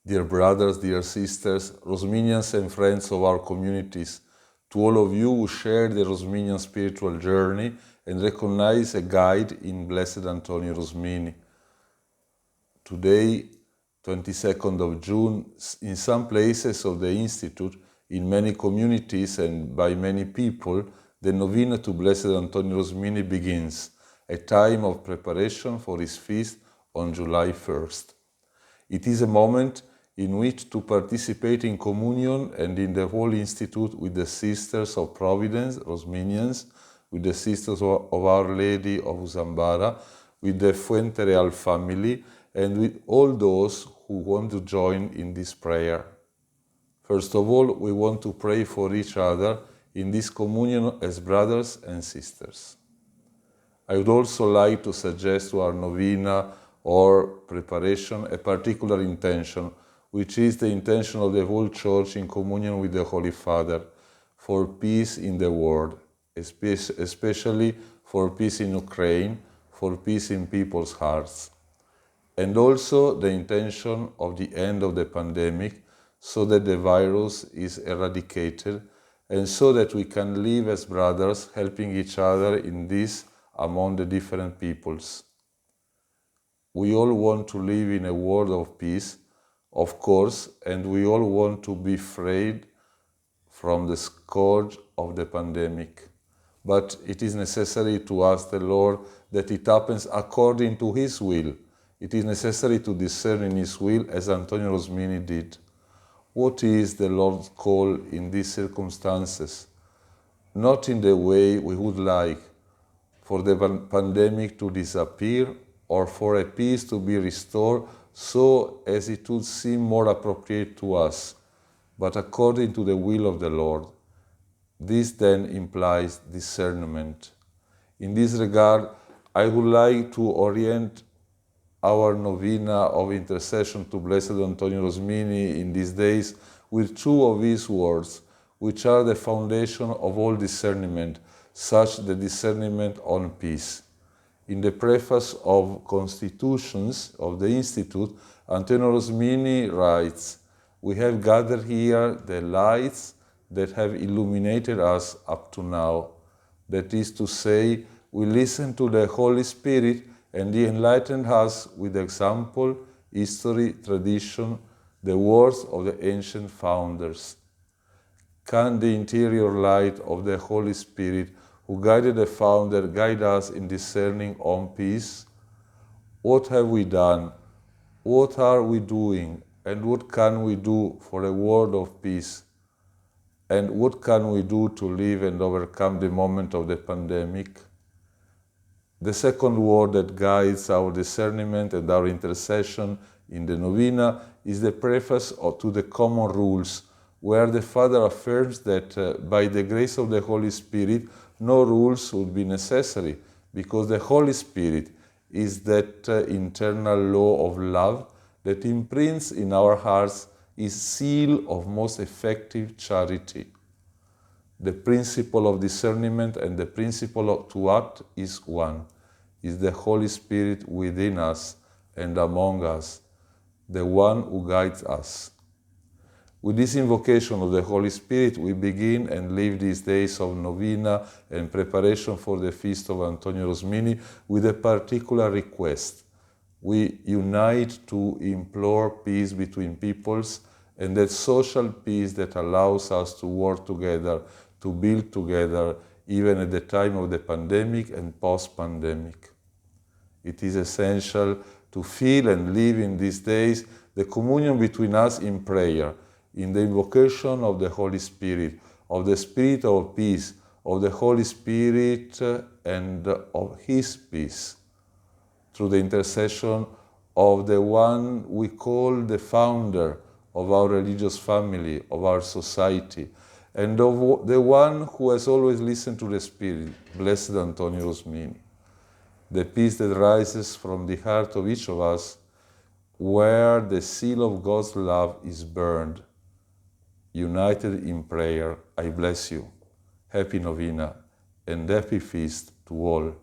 Dear brothers, dear sisters, Rosminians and friends of our communities, to all of you who share the Rosminian spiritual journey and recognize a guide in Blessed Antonio Rosmini. Today, 22nd of June, in some places of the Institute, in many communities and by many people, the Novena to Blessed Antonio Rosmini begins, a time of preparation for his feast on July 1st. It is a moment in which to participate in communion and in the whole Institute with the Sisters of Providence, Rosminians, with the Sisters of Our Lady of Usambara, with the Fuente Real family, and with all those who want to join in this prayer. First of all, we want to pray for each other in this communion as brothers and sisters. I would also like to suggest to our novena or preparation a particular intention, which is the intention of the whole Church in communion with the Holy Father, for peace in the world, especially for peace in Ukraine, for peace in people's hearts. And also the intention of the end of the pandemic, so that the virus is eradicated, and so that we can live as brothers, helping each other in this among the different peoples. We all want to live in a world of peace, of course, and we all want to be freed from the scourge of the pandemic. But it is necessary to ask the Lord that it happens according to His will. It is necessary to discern in His will, as Antonio Rosmini did. What is the Lord's call in these circumstances? Not in the way we would like, for the pandemic to disappear or for a peace to be restored so as it would seem more appropriate to us, but according to the will of the Lord. This then implies discernment. In this regard, I would like to orient our novena of intercession to Blessed Antonio Rosmini in these days with two of his words, which are the foundation of all discernment, such the discernment on peace. In the preface of Constitutions of the Institute, Antonio Rosmini writes, "We have gathered here the lights that have illuminated us up to now. That is to say, we listen to the Holy Spirit and He enlightened us with example, history, tradition, the words of the ancient founders. Can the interior light of the Holy Spirit, who guided the founder, guide us in discerning on peace? What have we done? What are we doing? And what can we do for a world of peace? And what can we do to live and overcome the moment of the pandemic?" The second word that guides our discernment and our intercession in the novena is the preface to the common rules, where the Father affirms that by the grace of the Holy Spirit, no rules would be necessary, because the Holy Spirit is that internal law of love that imprints in our hearts His seal of most effective charity. The principle of discernment and the principle to act is one, is the Holy Spirit within us and among us, the one who guides us. With this invocation of the Holy Spirit, we begin and live these days of novena and preparation for the feast of Antonio Rosmini with a particular request. We unite to implore peace between peoples and that social peace that allows us to work together, to build together, even at the time of the pandemic and post-pandemic. It is essential to feel and live in these days the communion between us in prayer, in the invocation of the Holy Spirit, of the Spirit of peace, of the Holy Spirit and of His peace, through the intercession of the one we call the founder of our religious family, of our society, and of the one who has always listened to the Spirit, Blessed Antonio Rosmini. The peace that rises from the heart of each of us, where the seal of God's love is burned. United in prayer, I bless you. Happy Novena and happy feast to all.